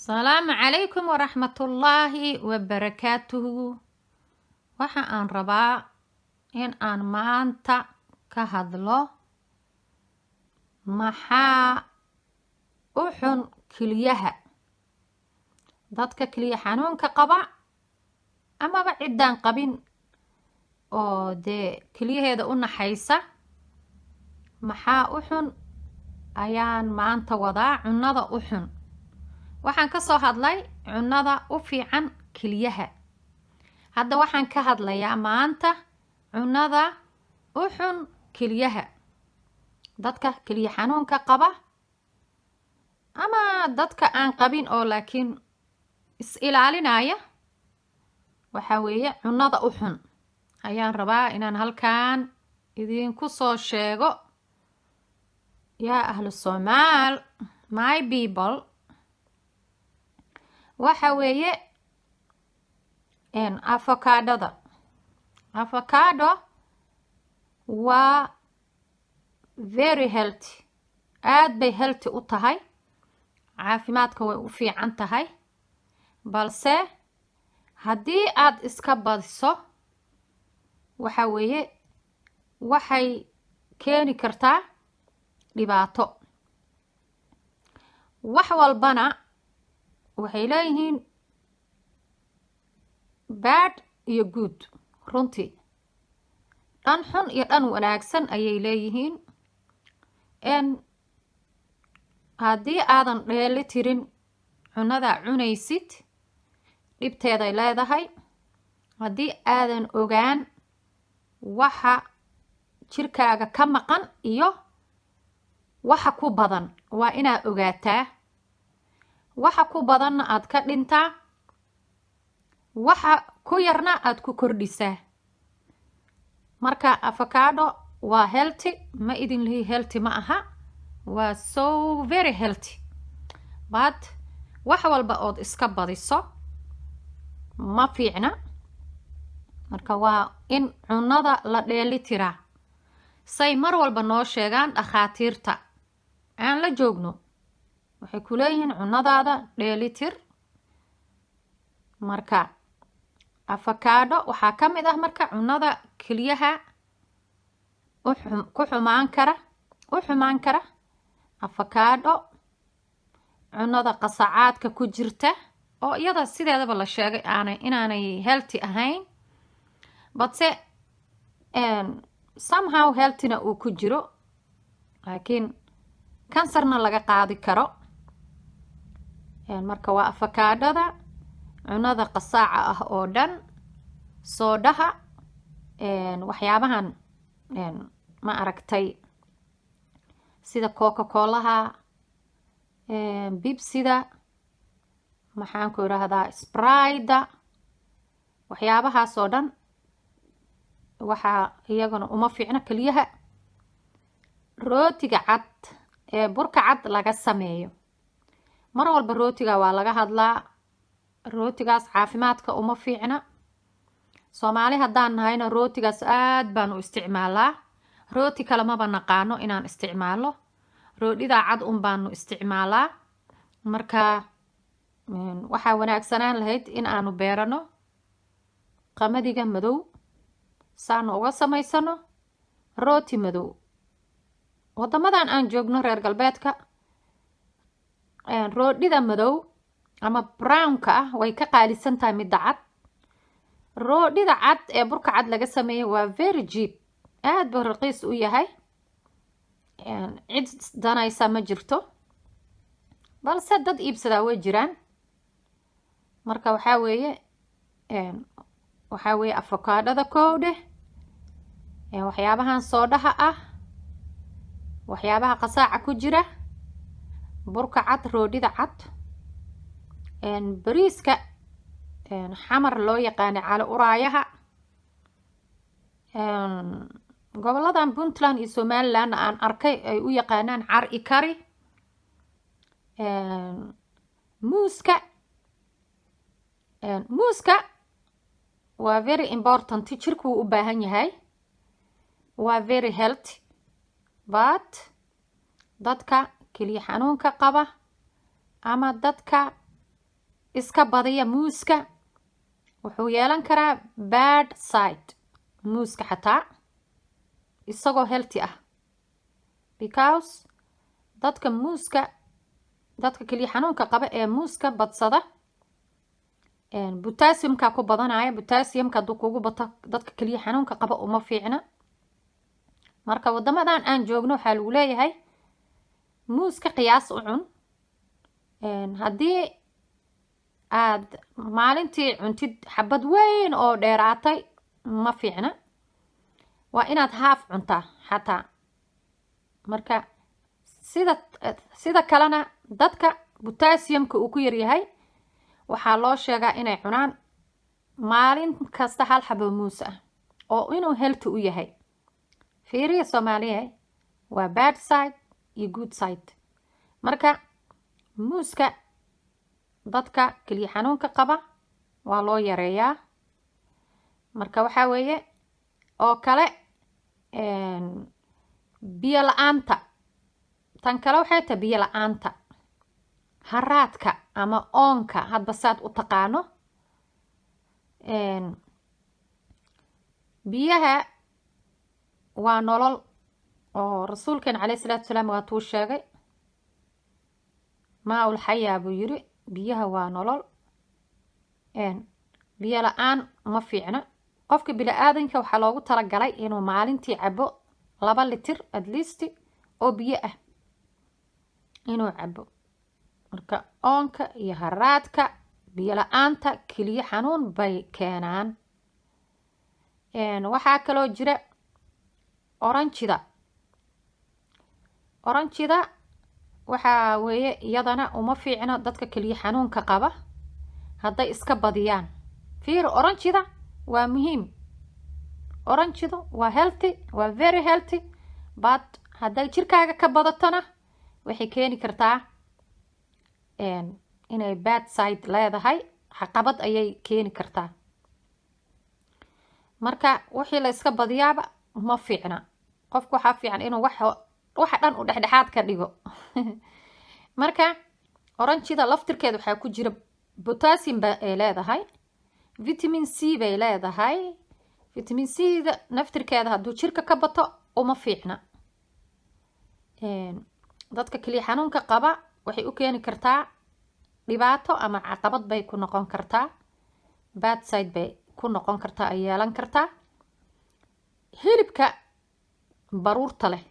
السلام عليكم ورحمة الله وبركاته. waxa aan rabaa in aan maanta ka hadlo maxaa u xun kiliyaha dadka kiliya xanuunka qaba amaba ciddaan qabin oo dee kiliyaheeda u naxaysa maxaa u xun ayaan maanta wadaa cunnada u xun. waxaan ka soo hadlay cunnada u fiican kiliyaha. hadda waxaan ka hadlayaa maanta cunnada u xun kiliyaha dadka kiliya xanuunka qaba ama dadka aan qabin oo laakiin is ilaalinaya. waxa weeye cunnada u xun ayaan rabaa inaan halkaan idinku soo sheego. yaa ahlu Soomaal, my people, waxa weeye avocado waa very healthy, aad bay healthy u tahay, caafimaadka way u fiican tahay, balse haddii aad iska badiso waxa weeye waxay keeni kartaa dhibaato. wax walbana waxay leeyihiin bad iyo good. runtii dhan xun iyo dhan wanaagsan ayay leeyihiin. haddii aadan dheeli tirin cunnada cunaysid dhibteeday leedahay. haddii aadan ogaan waxa jirkaaga ka maqan iyo waxa ku badan waa inaad ogaataa. waxa ku badanna aad ka dhintaa, waxa ku yarna aad ku kordhisaa. marka avocado waa healthy, ma idin lihi healthy ma aha, waa so very healthy, but wax walba ood iska badiso ma fiicna. marka waa in cunnada la dheeli tiraa say mar walba noo sheegaan dhakhaatiirta aan la joogno. waxay ku leeyihiin cunnadaada dheelitir. marka avocado waxaa ka mid ah marka cunnada keliyaha u xumaan kara avocado, cunnada qasacaadka ku jirta oo iyada sideedaba la sheegay inaanay healthy ahayn, balse somehow healthyna uu ku jiro, laakiin kansarna laga qaadi karo. marka waa avocadada, cunnada qasaaca ah oo dhan, soodhaha, waxyaabahan ma aragtay sida coca-colaha, bibsida, maxaan ku idhaahdaa sprayda, waxyaabahaas oo dhan waxaa iyagana uma fiicno keliyaha. rootiga cad ee burka cad laga sameeyo, mar walba rootiga waa laga hadlaa. rootigaas caafimaadka uma fiicna. Soomaali haddaan nahayna rootigaas aad baan u isticmaalaa. rooti kale maba naqaano inaan isticmaalo, roodhida cad un baanu isticmaalaa. marka waxaa wanaagsanaan lahayd in aanu beerano qamadiga madow saanu uga samaysano rooti madow. wadamadan aan joogno reer galbeedka roodhida madow ama brownka ah way ka qaalisan tahay midda cad. roodhida cad ee burka cad laga sameeyey waa very cheap, aad buu raqiis u yahay, cid danaysa ma jirto, balse dad iibsadaa way jiraan. marka waxaa weeye avocadada koowdhe, waxyaabahan soodhaha ah, waxyaabaha qasaaca ku jira, burka cad, roodhida cad, bariiska xamar loo yaqaana cali uraayaha. goboladan Puntland iyo Somaliland aan arkay ay u yaqaanaan car i kari. muuska waa very important, jirku wuu u baahan yahay, waa very healthy, but dadka keliya xanuunka qaba ama dadka iska badiya muuska wuxuu yeelan karaa bad side. muuska xataa isagoo healthy ah, because dadka kaliya xanuunka qaba ee muuska badsada potassiumka ku badanaya. potassiumka hadduu kugu bato dadka kaliya xanuunka qaba uma fiicna. marka wadamadan aan joogno waxaa lagu leeyahay muuska qiyaas u cun. haddii aad maalintii cuntid xabad weyn oo dheeraatay ma fiicna, waa inaad haaf cuntaa xataa. marka sida kalena dadka potassiumka uu ku yaryahay waxaa loo sheegaa inay cunaan maalin kasta hal xabo muus ah oo inuu healthy u yahay. fiiriya Soomaaliya, waa bad side iyo good side. marka muuska dadka kaliya xanuunka qaba waa loo yareeyaa. marka waxaa weeye oo kale biyo la-aanta. tan kale waxay tahay biyo la-aanta, haraadka ama oonka, hadba saad u taqaano. biyaha waa nolol, oo rasuulkeen calayhi salaatu wasalaam waa tuu sheegay maa ul xayaa buu yiri, biyaha waa nolol. biyo la-aan ma fiicna. qofka bini-aadanka waxaa loogu talagalay inuu maalintii cabo 2 litir at least oo biyo ah inuu cabo. marka oonka iyo haraadka, biyo la-aanta keliya xanuun bay keenaan. waxaa kaloo jira oranjida waxaa weeye iyadana uma fiicno dadka keliya xanuunka qaba hadday iska badiyaan. fiir, oranjida waa muhiim, oranjidu waa healthy, waa very healthy, but hadday jirkaaga ka badatona waxay keeni kartaa inay bad side leedahay, caqabad ayay keeni kartaa. marka wixii la iska badiyaaba ma fiicna. qofku waxaa fiican inuu waxa dhan u dhexdhexaad ka dhigo. marka oranjida laftirkeeda waxaa ku jira potassium ay leedahay, vitamin C bay leedahay. vitamin C-da naftirkeeda hadduu jirka ka bato uma fiicna. dadka kaliya xanuunka qaba waxay u keeni kartaa dhibaato ama caqabad bay ku noqon kartaa, bad side bay ku noqon kartaa, ay yeelan kartaa. hilibka baruurta leh,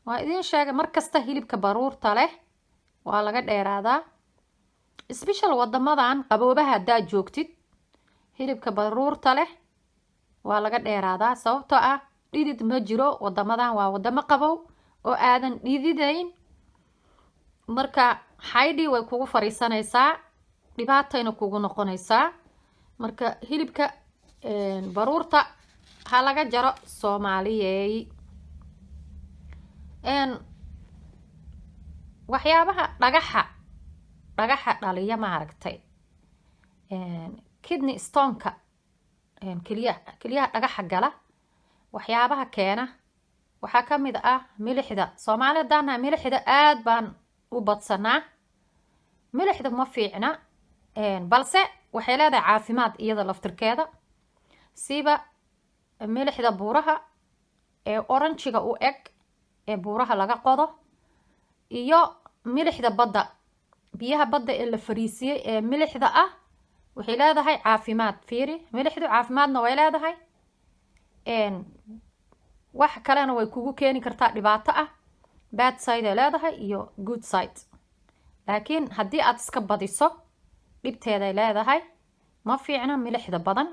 waa idiin sheegay markasta hilibka baruurta leh waa laga dheeraadaa, special wadamadan qaboobaha haddaad joogtid. hilibka baruurta leh waa laga dheeraadaa sababtoo ah dhidid ma jiro. wadamadan waa wadamo qabow oo aadan dhididayn. marka xaydhi way kugu fariisanaysaa, dhibaatayna kugu noqonaysaa. marka hilibka baruurta ha laga jaro Soomaaliyey. waxyaabaha dhagaxa dhaliya maaragtay kidney stone-ka, keliyaha dhagaxa gala, waxyaabaha keena waxaa ka mid ah milixda. Soomaalidana milixda aad baan u badsanaa. milixda ma fiicna, balse waxay leedahay caafimaad iyada laftirkeeda. siba milixda buuraha ee oranjiga u eg ee buuraha laga qodo, iyo milixda badda, biyaha badda ee la fariisiyey ee milixda ah, waxay leedahay caafimaad. fiiri, milixdu caafimaadna way leedahay, wax kalena way kugu keeni kartaa dhibaato ah. bad side ay leedahay iyo good side. laakiin haddii aad iska badiso dhibteeday leedahay, ma fiicna milixda badan.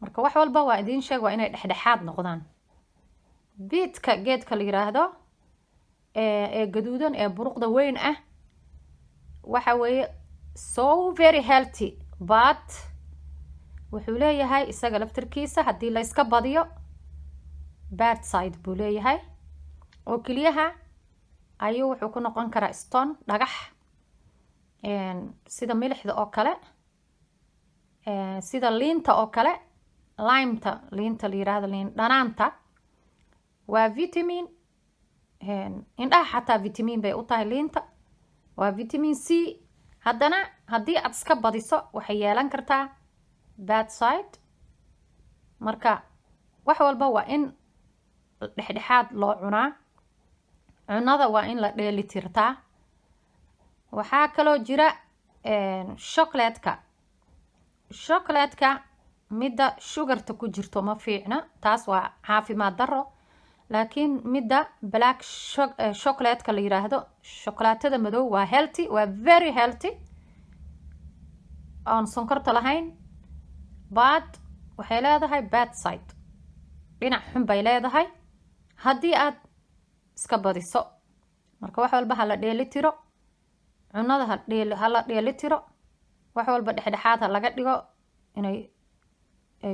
marka wax walba waa idiin sheeg waa inay dhexdhexaad noqdaan. biidka geedka la yiraahdo ee gaduudan ee buruqda weyn ah waxa weeye so very healthy, but wuxuu leeyahay isaga laftirkiisa haddii la iska badiyo bad side buu leeyahay. oo keliyaha ayuu wuxuu ku noqon karaa stone, dhagax, sida milixda oo kale, sida liinta oo kale. limeta, liinta la yiraahdo liin dhanaanta waa vitamin, indhaha xataa vitamin bay u tahay liinta. waa vitamin C haddana haddii aad iska badiso waxay yeelan kartaa bad side. marka wax walba waa in dhexdhexaad loo cunaa. cunada waa in la dheeli tirtaa. waxaa kaloo jira shokolaadka midda sugarta ku jirto ma fiicna, taas waa caafimaad daro. laakiin midda black shokolaadka la yiraahdo, shokolaatada madow, waa healthy, waa very healthy, aan sonkorta lahayn. but waxay leedahay bad side, dhinac xun bay leedahay haddii aad iska badiso. marka wax walba hala dheeli tiro, cunada hala dheeli tiro, wax walba dhexdhexaad ha laga dhigo, inay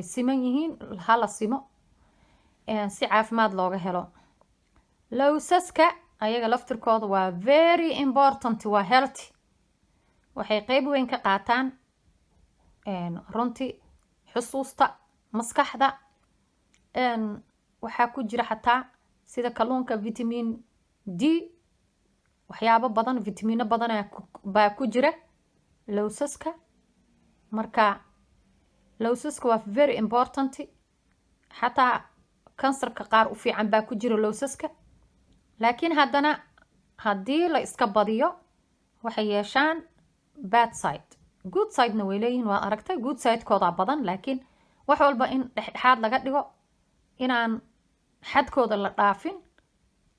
siman yihiin hala simo si caafimaad looga helo. lowsaska ayaga laftirkooda waa very important, waa healthy, waxay qeyb weyn ka qaataan runtii xusuusta, maskaxda. waxaa ku jira xataa sida kalluunka vitamin D, waxyaabo badan, vitamino badan baa ku jira lowsaska. marka lowsaska waa very important, xataa kansarka qaar u fiican baa ku jira lowsaska. laakiin haddana haddii la iska badiyo waxay yeeshaan bad side. good sidena way leeyihiin, waa aragtay good sidekooda badan, laakiin wax walba in dhexdhexaad laga dhigo, inaan xadkooda la dhaafin,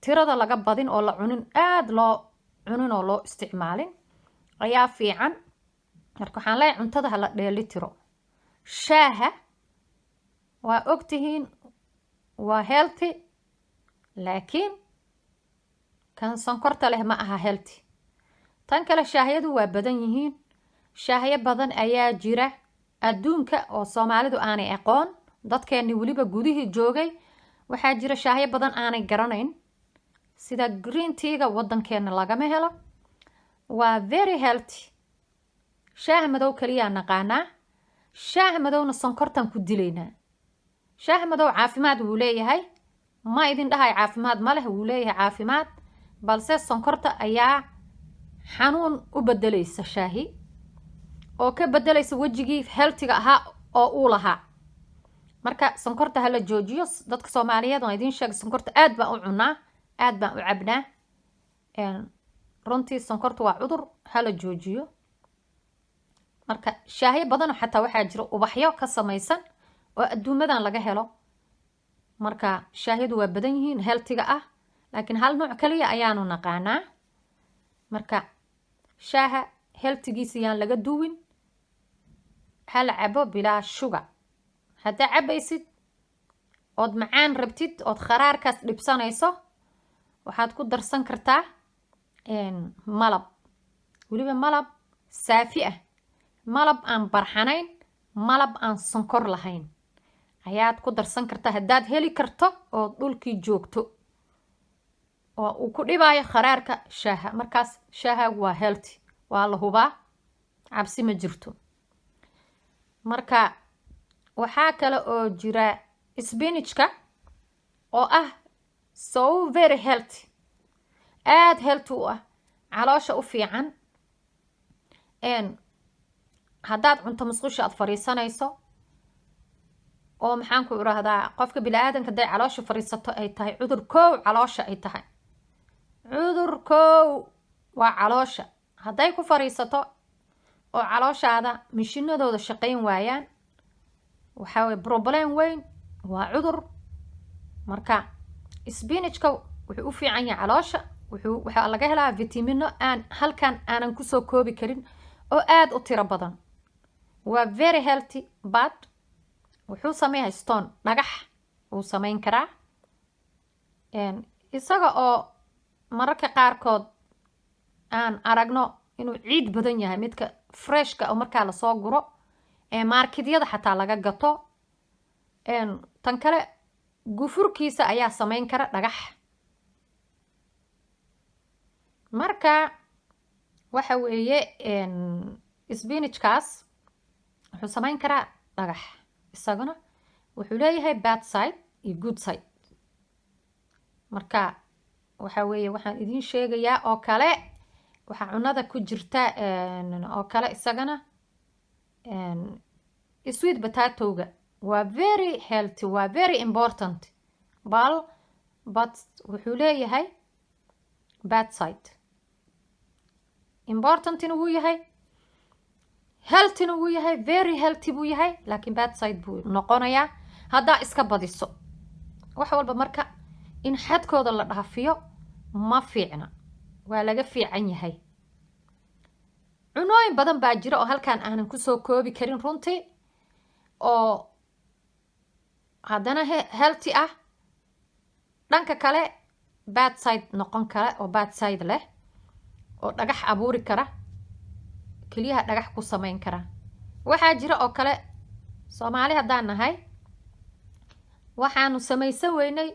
tirada laga badin oo la cunin, aada loo cunin oo loo isticmaalin ayaa fiican. marka waxaan leeyahay cuntada hala dheeli tiro. shaaha waa ogtihiin waa healthy, laakiin kan sonkorta leh ma aha healthy. tan kale shaahyadu waa badan yihiin, shaahyo badan ayaa jira adduunka oo soomaalidu aanay aqoon. dadkeeni weliba gudihii joogay waxaa jira shaahyo badan aanay garanayn, sida green teaga wadankeena lagama helo, waa very healthy. shaaha madow kaliyaa naqaanaa, shaaha madowna sonkortan ku dilaynaa. shaaha madow caafimaad wuu leeyahay, ma idin dhahay caafimaad ma leh, wuu leeyahay caafimaad, balse sonkorta ayaa xanuun u bedelaysa shaahi, oo ka bedelaysa wejigii healthiga ahaa oo uu lahaa. marka sonkorta hala joojiyo. dadka Soomaaliyeed oo idin sheeg sonkorta aad baan u cunaa, aad baan u cabnaa. runtii sonkorta waa cudur, hala joojiyo. marka shaahyo badan xataa waxaa jira ubaxyo ka samaysan oo adduumadan laga helo. marka shaahyadu waa badan yihiin healthiga ah, laakiin hal nooc kaliya ayaanu naqaanaa. marka shaaha healthigiisa yaan laga duwin, hala cabo bilaa sugar. haddaa cabaysid ood macaan rabtid, ood kharaarkaas dhibsanayso, waxaad ku darsan kartaa malab, weliba malab saafi ah, malab aan barxanayn, malab aan sonkor lahayn ayaad ku darsan kartaa haddaad heli karto oo dhulkii joogto, oo uu ku dhibaayo kharaarka shaaha. markaas shaahagu waa healthy, waa la hubaa, cabsi ma jirto. marka waxaa kale oo jira spinachka oo ah so very healthy, aada healthy u ah, caloosha u fiican. haddaad cunto musqusha aad fariisanayso, oo maxaan ku irahdaa qofka bini-aadanka hadday caloosha fariisato ay tahay cudur kow, caloosha ay tahay cudur kow waa caloosha. hadday ku fariisato oo calooshaada mishinadooda shaqayn waayaan, waxaa way problem weyn, waa cudur. marka spinachka wuxuu u fiican yahay caloosha, waxaa laga helaa vitamino aan halkan aanan kusoo koobi karin oo aada u tiro badan, waa very healthy. but wuxuu sameeyaa stone, dhagax wuu sameyn karaa, isaga oo mararka qaarkood aan aragno inuu ciid badan yahay, midka freshka oo markaa lasoo guro marketyada xataa laga gato. tan kale gufurkiisa ayaa sameyn kara dhagax. marka waxa weeye spinachkaas wuxuu sameyn karaa dhagax, isaguna wuxuu leeyahay bad side iyo good side. marka waxa weeye waxaan idin sheegayaa oo kale waxaa cunada ku jirta oo kale isagana sweet potato-ga waa very healthy, waa very important, but wuxuu leeyahay bad side. Importantina wuu yahay, healthyna wuu yahay, very healthy buu yahay, laakiin bad side buu noqonayaa haddaa iska badiso. wax walba marka in xadkooda la dhaafiyo ma fiicna, waa laga fiican yahay. cunooyin badan baa jira oo halkan aanan kusoo koobi karin runtii, oo haddana healthy ah, dhanka kale bad side noqon kara oo bad side leh, oo dhagax abuuri kara, keliyaha dhagax ku samayn kara. waxaa jira oo kale Soomaali haddaan nahay waxaanu samaysan weynay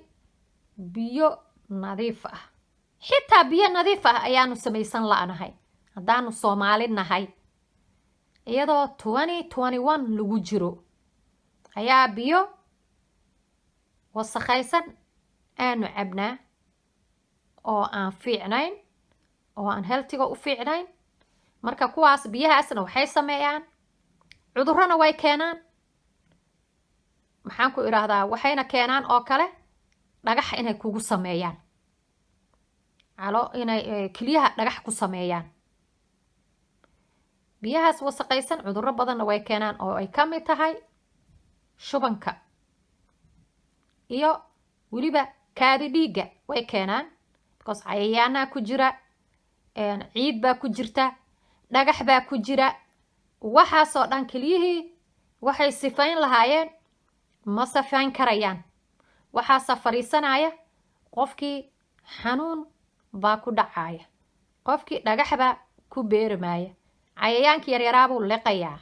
biyo nadiif ah, xitaa biyo nadiif ah ayaanu samaysan la'nahay haddaanu Soomaali nahay. iyadoo 2021 lagu jiro ayaa biyo wasakhaysan aanu cabnaa oo aan fiicnayn, oo aan healthiga u fiicnayn. marka kuwaas biyahaasna waxay sameeyaan cudurrona way keenaan, maxaan ku idhaahdaa, waxayna keenaan oo kale dhagax inay kugu sameeyaan, inay keliyaha dhagax ku sameeyaan. biyahaas wasakhaysan cudurro badanna way keenaan oo ay ka mid tahay shubanka iyo weliba kaadi dhiigga way keenaan, because cayayaanaa ku jira, ciid baa ku jirta, dhagax baa ku jira. waxaasoo dhan keliyihii waxay sifayn lahaayeen ma sifayn karayaan. waxaasa fadhiisanaya qofkii xanuun baa ku dhacaya, qofkii dhagax baa ku beeramaya, cayayaankii yaryaraabuu liqayaa.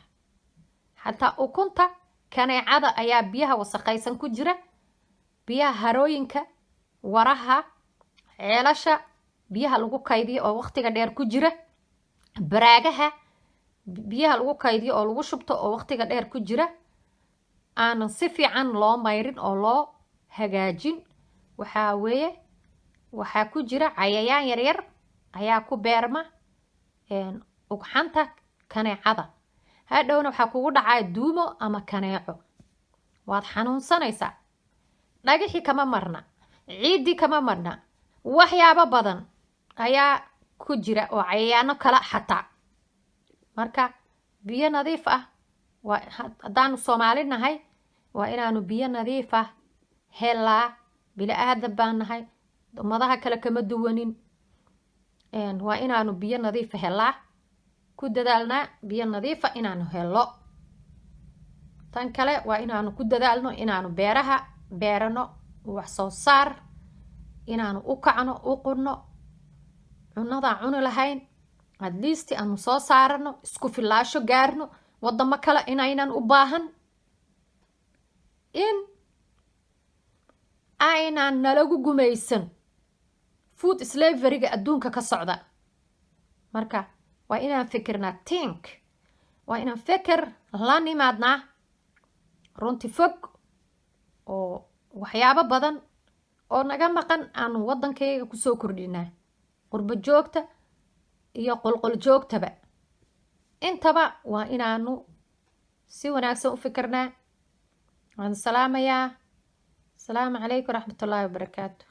xataa ukunta kaneecada ayaa biyaha wasakhaysan ku jira, biyaha harooyinka, waraha, ceelasha biyaha lagu kaydiyo oo waqtiga dheer ku jira, baraagaha biyaha lagu kaydiyo oo lagu shubto oo waqtiga dheer ku jira, aanan si fiican loo mayrin oo loo hagaajin. waxaa weeye waxaa ku jira cayayaan yaryar ayaa ku beerma ugxanta kaneecada. hadhowna waxaa kugu dhacaa duumo ama kaneeco, waad xanuunsanaysaa. dhagixii kama marna, ciiddii kama marna, waxyaabo badan ayaa ku jira oo cayayaano kala xataa. marka biyo nadiif ah waa haddaanu Soomaali nahay, waa inaanu biyo nadiif ah helaa. bili-aadan baan nahay, ummadaha kale kama duwanin. waa inaanu biyo nadiifa helaa, ku dadaalnaa biyo nadiifa inaanu helo. tan kale waa inaanu ku dadaalno inaanu beeraha beerano, wax soo saar inaanu u kacno, u qunno, cunadaan cuni lahayn at least aanu soo saarano, isku filaasho gaarno, wadamo kale inaynan u baahan, in aynan nalagu gumaysan food slavery-ga adduunka ka socda. marka waa inaan fikirnaa, waa inaan fikir la nimaadnaa runti fog, oo waxyaabo badan oo naga maqan aanu waddankayga kusoo kordhinaa, qurbo joogta iyo qolqol joogtaba. intaba waa inaanu si wanaagsan u fikirnaa. waan salaamayaa. asalaamu calaykum waraxmatullaahi wabarakaatu.